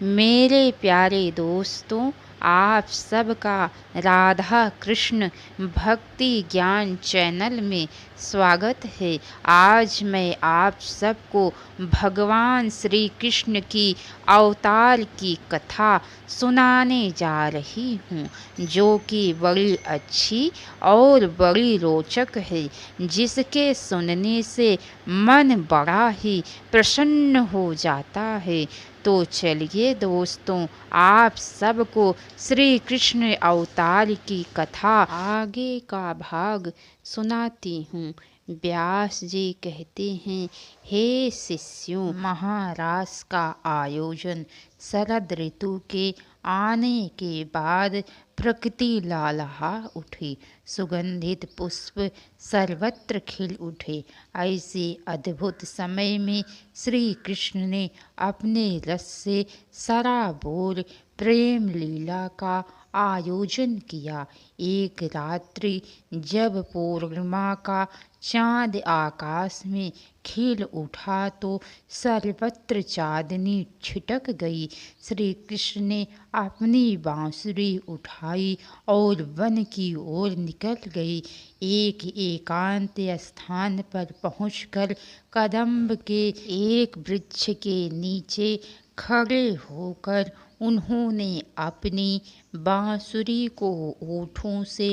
मेरे प्यारे दोस्तों, आप सबका राधा कृष्ण भक्ति ज्ञान चैनल में स्वागत है। आज मैं आप सबको भगवान श्री कृष्ण की अवतार की कथा सुनाने जा रही हूँ, जो कि बड़ी अच्छी और बड़ी रोचक है, जिसके सुनने से मन बड़ा ही प्रसन्न हो जाता है। तो चलिए दोस्तों, आप सबको श्री कृष्ण अवतार की कथा आगे का भाग सुनाती हूँ। व्यास जी कहते हैं, हे शिष्यों, महारास का आयोजन शरद ऋतु के आने के बाद प्रकृति लहलहा उठी, सुगंधित पुष्प सर्वत्र खिल उठे। ऐसे अद्भुत समय में श्री कृष्ण ने अपने रस से सराबोर प्रेम लीला का आयोजन किया। एक रात्रि जब पूर्णिमा का चाँद आकाश में खिल उठा तो सर्वत्र चांदनी छिटक गई। श्री कृष्ण ने अपनी बांसुरी उठाई और वन की ओर निकल गई। एक एकांत स्थान पर पहुंचकर कदम्ब के एक वृक्ष के नीचे खड़े होकर उन्होंने अपनी बांसुरी को ओठों से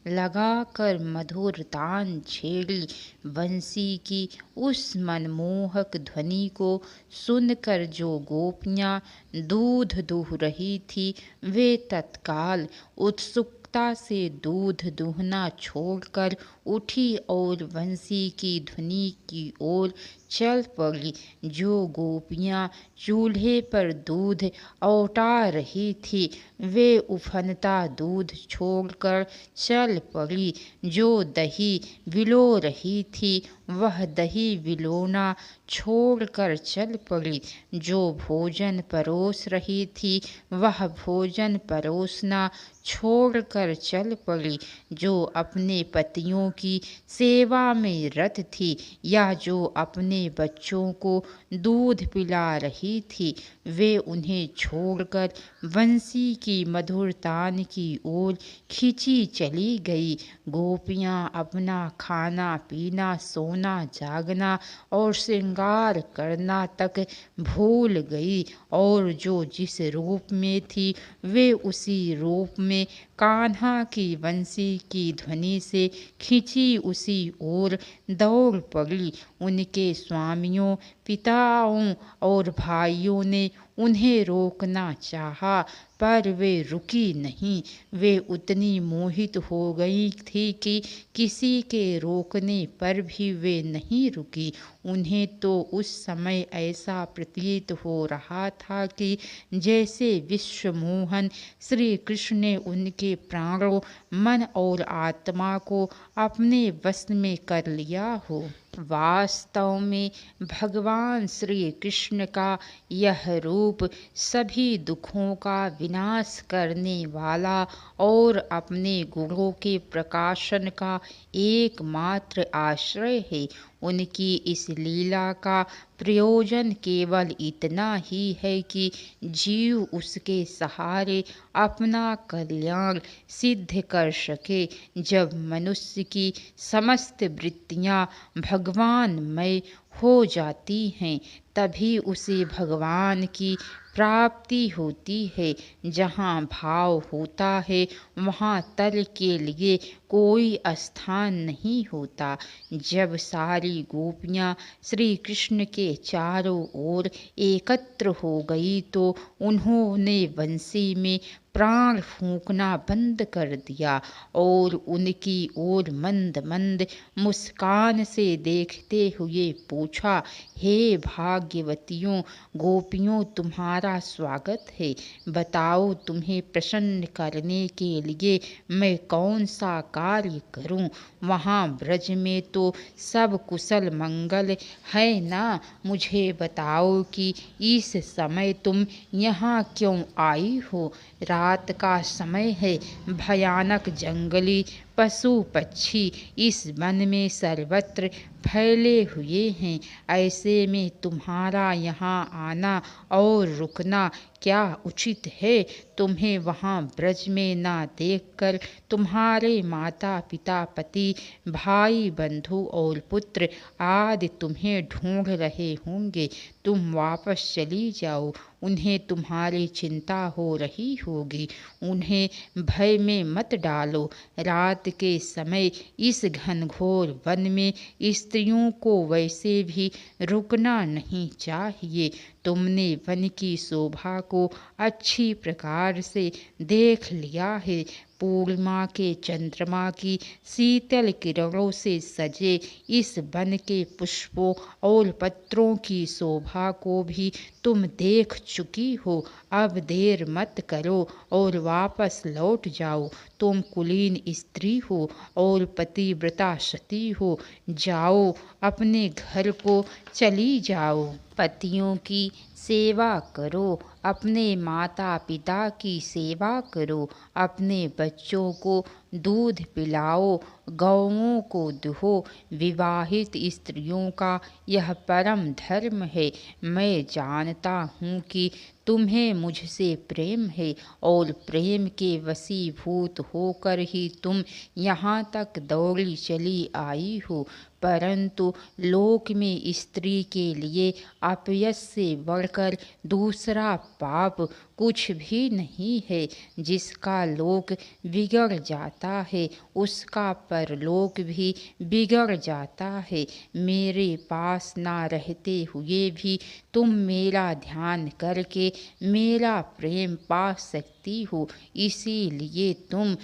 लगाकर मधुर तान छेड़ी। बंसी की उस मनमोहक ध्वनि को सुनकर जो गोपियाँ दूध दूह रही थी, वे तत्काल उत्सुकता से दूध दूहना छोड़कर उठी और बंसी की ध्वनि की ओर चल पड़ी। जो गोपियाँ चूल्हे पर दूध औटा रही थी, वे उफनता दूध छोड़कर चल पड़ी। जो दही विलो रही थी, वह दही विलोना छोड़कर चल पड़ी। जो भोजन परोस रही थी, वह भोजन परोसना छोड़कर चल पड़ी। जो अपने पतियों की सेवा में रत थी या जो अपने बच्चों को दूध पिला रही थी, वे उन्हें छोड़कर बंसी की मधुर तान की ओर खिंची चली गई। गोपियाँ अपना खाना पीना, सोना जागना और श्रृंगार करना तक भूल गई और जो जिस रूप में थी, वे उसी रूप में कान्हा की बंसी की ध्वनि से खिंची उसी ओर दौड़ पड़ी। उनके स्वामियों, पिताओं और भाइयों ने उन्हें रोकना चाहा, पर वे रुकी नहीं। वे उतनी मोहित हो गई थी कि किसी के रोकने पर भी वे नहीं रुकी। उन्हें तो उस समय ऐसा प्रतीत हो रहा था कि जैसे विश्वमोहन श्री कृष्ण ने उनके प्राणों, मन और आत्मा को अपने वश में कर लिया हो। वास्तव में भगवान श्री कृष्ण का यह रूप सभी दुखों का विनाश करने वाला और अपने गुणों के प्रकाशन का एकमात्र आश्रय है। उनकी इस लीला का प्रयोजन केवल इतना ही है कि जीव उसके सहारे अपना कल्याण सिद्ध कर सके। जब मनुष्य की समस्त वृत्तियाँ भगवानमय हो जाती हैं, तभी उसे भगवान की प्राप्ति होती है। जहाँ भाव होता है, वहाँ तल के लिए कोई स्थान नहीं होता। जब सारी गोपियाँ श्री कृष्ण के चारों ओर एकत्र हो गई तो उन्होंने बंसी में प्राण फूंकना बंद कर दिया और उनकी ओर मंद मंद मुस्कान से देखते हुए पूछा, हे भाग्यवतियों, गोपियों, तुम्हारा स्वागत है। बताओ, तुम्हें प्रसन्न करने के लिए मैं कौन सा कार्य करूं? वहाँ ब्रज में तो सब कुशल मंगल है ना? मुझे बताओ कि इस समय तुम यहाँ क्यों आई हो? रात का समय है, भयानक जंगली पशु पक्षी इस वन में सर्वत्र फैले हुए हैं। ऐसे में तुम्हारा यहाँ आना और रुकना क्या उचित है तुम्हें वहाँ ब्रज में ना देखकर तुम्हारे माता पिता पति भाई बंधु और पुत्र आदि तुम्हें ढूंढ रहे होंगे। तुम वापस चली जाओ, उन्हें तुम्हारी चिंता हो रही होगी। उन्हें भय में मत डालो। रात के समय इस घनघोर वन में स्त्रियों को वैसे भी रुकना नहीं चाहिए। तुमने वन की शोभा को अच्छी प्रकार से देख लिया है। पूर्णिमा के चंद्रमा की शीतल किरणों से सजे इस वन के पुष्पों और पत्रों की शोभा को भी तुम देख चुकी हो। अब देर मत करो और वापस लौट जाओ। तुम कुलीन स्त्री हो और पतिव्रता सती हो। जाओ, अपने घर को चली जाओ। पतियों की सेवा करो, अपने माता पिता की सेवा करो, अपने बच्चों को दूध पिलाओ, गौओं को दुहो। विवाहित स्त्रियों का यह परम धर्म है। मैं जानता हूँ कि तुम्हें मुझसे प्रेम है और प्रेम के वशीभूत होकर ही तुम यहाँ तक दौड़ी चली आई हो। परंतु लोक में स्त्री के लिए अपयश से बढ़कर दूसरा पाप कुछ भी नहीं है। जिसका लोक बिगड़ जाता है उसका परलोक भी बिगड़ जाता है। मेरे पास ना रहते हुए भी तुम मेरा ध्यान करके मेरा प्रेम पा सकती हो, इसीलिए तुम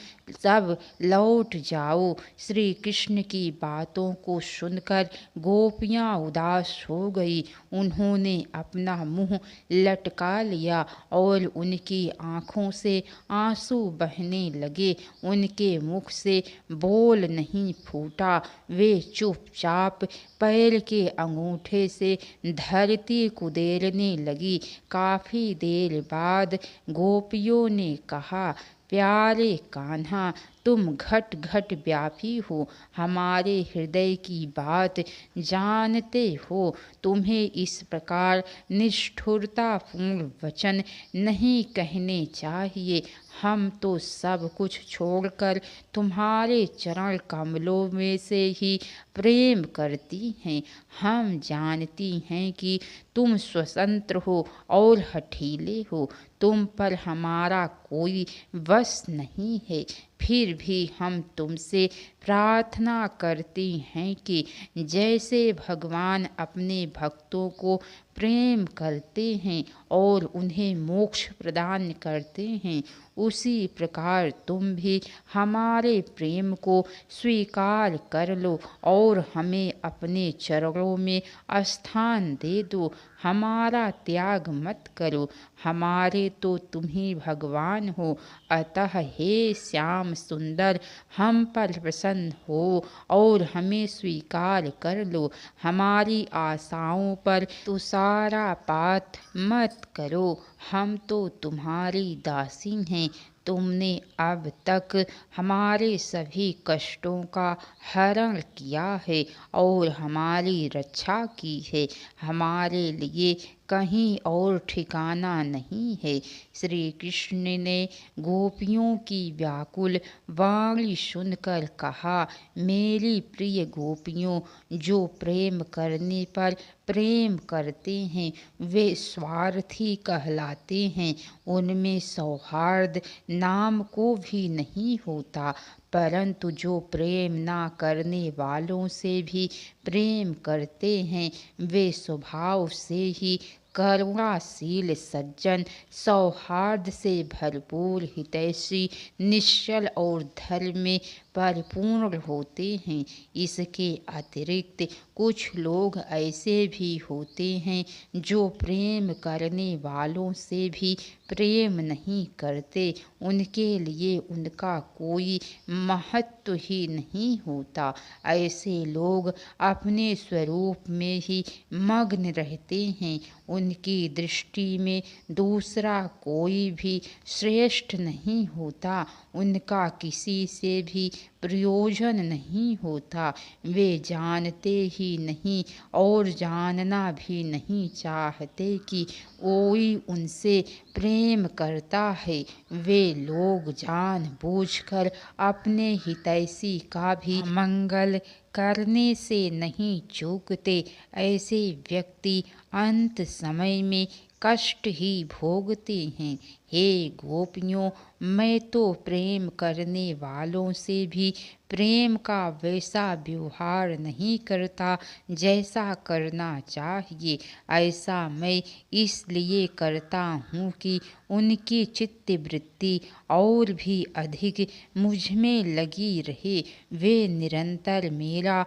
सब लौट जाओ। श्री कृष्ण की बातों को सुनकर गोपियाँ उदास हो गई। उन्होंने अपना मुंह लटका लिया और उनकी आँखों से आंसू बहने लगे। उनके मुख से बोल नहीं फूटा। वे चुपचाप पैर के अंगूठे से धरती कुदेरने लगी। काफी देर बाद गोपियों ने कहा, प्यारे कान्हा, तुम घट घट व्यापी हो, हमारे हृदय की बात जानते हो। तुम्हें इस प्रकार निष्ठुरतापूर्ण वचन नहीं कहने चाहिए। हम तो सब कुछ छोड़कर तुम्हारे चरण कमलों में से ही प्रेम करती हैं। हम जानती हैं कि तुम स्वतंत्र हो और हठीले हो। तुम पर हमारा कोई वश नहीं है। फिर भी हम तुमसे प्रार्थना करती हैं कि जैसे भगवान अपने भक्तों को प्रेम करते हैं और उन्हें मोक्ष प्रदान करते हैं, उसी प्रकार तुम भी हमारे प्रेम को स्वीकार कर लो और हमें अपने चरणों में स्थान दे दो। हमारा त्याग मत करो। हमारे तो तुम ही भगवान हो। अतः हे श्याम सुंदर, हम पर प्रसन्न हो और हमें स्वीकार कर लो। हमारी आशाओं पर तुषारपात मत करो। हम तो तुम्हारी दासी हैं। तुमने अब तक हमारे सभी कष्टों का हरण किया है और हमारी रक्षा की है। हमारे लिए कहीं और ठिकाना नहीं है। श्री कृष्ण ने गोपियों की व्याकुल वाणी सुनकर कहा, मेरी प्रिय गोपियों, जो प्रेम करने पर प्रेम करते हैं वे स्वार्थी कहलाते हैं। उनमें सौहार्द नाम को भी नहीं होता। परंतु जो प्रेम ना करने वालों से भी प्रेम करते हैं वे स्वभाव से ही करुणाशील, सज्जन, सौहार्द से भरपूर, हितैषी, निश्चल और धर्म में परिपूर्ण होते हैं। इसके अतिरिक्त कुछ लोग ऐसे भी होते हैं जो प्रेम करने वालों से भी प्रेम नहीं करते। उनके लिए उनका कोई महत्व ही नहीं होता। ऐसे लोग अपने स्वरूप में ही मग्न रहते हैं। उनकी दृष्टि में दूसरा कोई भी श्रेष्ठ नहीं होता। उनका किसी से भी प्रयोजन नहीं होता। वे जानते ही नहीं और जानना भी नहीं चाहते कि कोई उनसे प्रेम करता है। वे लोग जानबूझकर अपने हितैषी का भी मंगल करने से नहीं चूकते। ऐसे व्यक्ति अंत समय में कष्ट ही भोगते हैं। हे गोपियों, मैं तो प्रेम करने वालों से भी प्रेम का वैसा व्यवहार नहीं करता जैसा करना चाहिए। ऐसा मैं इसलिए करता हूँ कि उनकी चित्तवृत्ति और भी अधिक मुझ में लगी रहे। वे निरंतर मेरा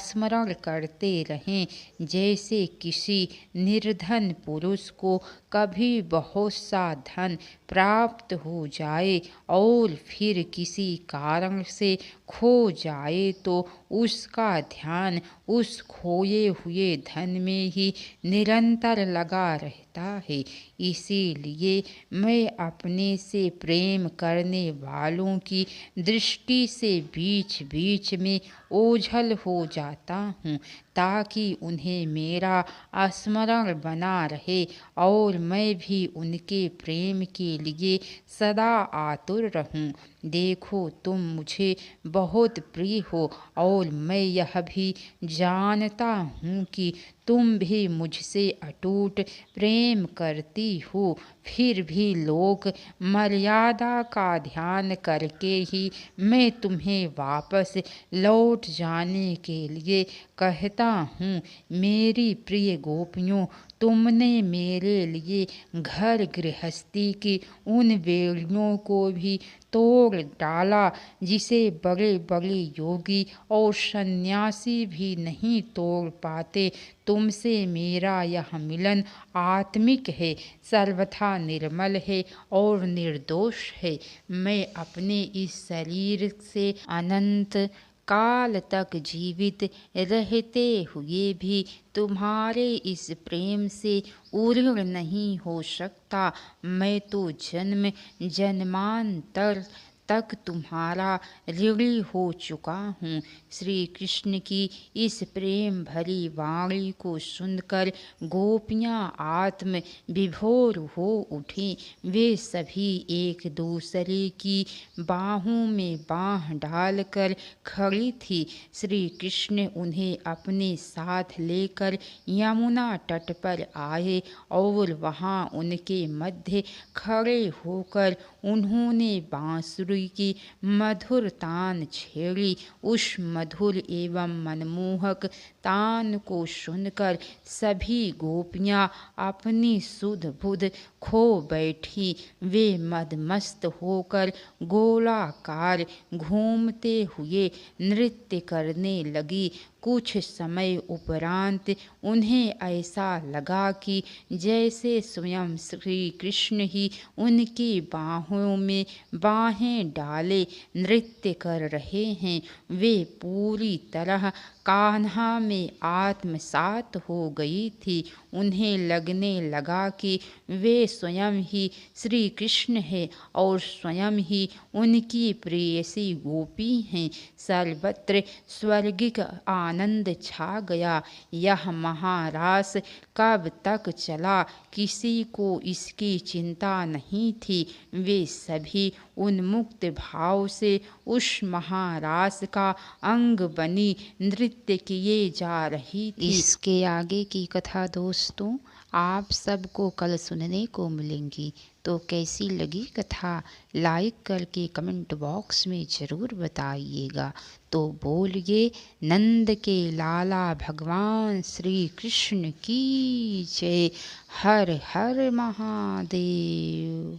स्मरण करते रहें। जैसे किसी निर्धन पुरुष को कभी बहुत सा धन प्राप्त हो जाए और फिर किसी कारण से खो जाए तो उसका ध्यान उस खोए हुए धन में ही निरंतर लगा रहता है। इसीलिए मैं अपने से प्रेम करने वालों की दृष्टि से बीच बीच में ओझल हो जाता हूँ, ताकि उन्हें मेरा स्मरण बना रहे और मैं भी उनके प्रेम के लिए सदा आतुर रहूं। देखो, तुम मुझे बहुत प्रिय हो और मैं यह भी जानता हूँ कि तुम भी मुझसे अटूट प्रेम करती हो। फिर भी लोक मर्यादा का ध्यान करके ही मैं तुम्हें वापस लौट जाने के लिए कहता हूँ। मेरी प्रिय गोपियों, तुमने मेरे लिए घर गृहस्थी की उन बेड़ियों को भी तोड़ डाला जिसे बड़े बड़े योगी और सन्यासी भी नहीं तोड़ पाते। तुमसे मेरा यह मिलन आत्मिक है, सर्वथा निर्मल है और निर्दोष है। मैं अपने इस शरीर से अनंत काल तक जीवित रहते हुए भी तुम्हारे इस प्रेम से उऋण नहीं हो सकता। मैं तो जन्म जन्मांतर तक तुम्हारा ऋणी हो चुका हूँ। श्री कृष्ण की इस प्रेम भरी वाणी को सुनकर गोपियाँ आत्म विभोर हो उठी। वे सभी एक दूसरे की बाहों में बाह डालकर खड़ी थी। श्री कृष्ण उन्हें अपने साथ लेकर यमुना तट पर आए और वहाँ उनके मध्य खड़े होकर उन्होंने बांसुरी की मधुर तान छेड़ी। उस मधुर एवं मनमोहक तान को सुनकर सभी गोपियाँ अपनी सुध बुध खो बैठी। वे मदमस्त होकर गोलाकार घूमते हुए नृत्य करने लगी। कुछ समय उपरांत उन्हें ऐसा लगा कि जैसे स्वयं श्री कृष्ण ही उनकी बाहों में बाहें डाले नृत्य कर रहे हैं। वे पूरी तरह कान्हा में आत्मसात हो गई थी। उन्हें लगने लगा कि वे स्वयं ही श्री कृष्ण है और स्वयं ही उनकी प्रेयसी गोपी हैं। सर्वत्र स्वर्गिक आनंद छा गया। यह महारास कब तक चला, किसी को इसकी चिंता नहीं थी। वे सभी उन्मुक्त भाव से उस महारास का अंग बनी नृत्य किए जा रही थी। इसके आगे की कथा दोस्तों आप सबको कल सुनने को मिलेंगी। तो कैसी लगी कथा लाइक करके कमेंट बॉक्स में ज़रूर बताइएगा। तो बोलिए नंद के लाला भगवान श्री कृष्ण की जय। हर हर महादेव।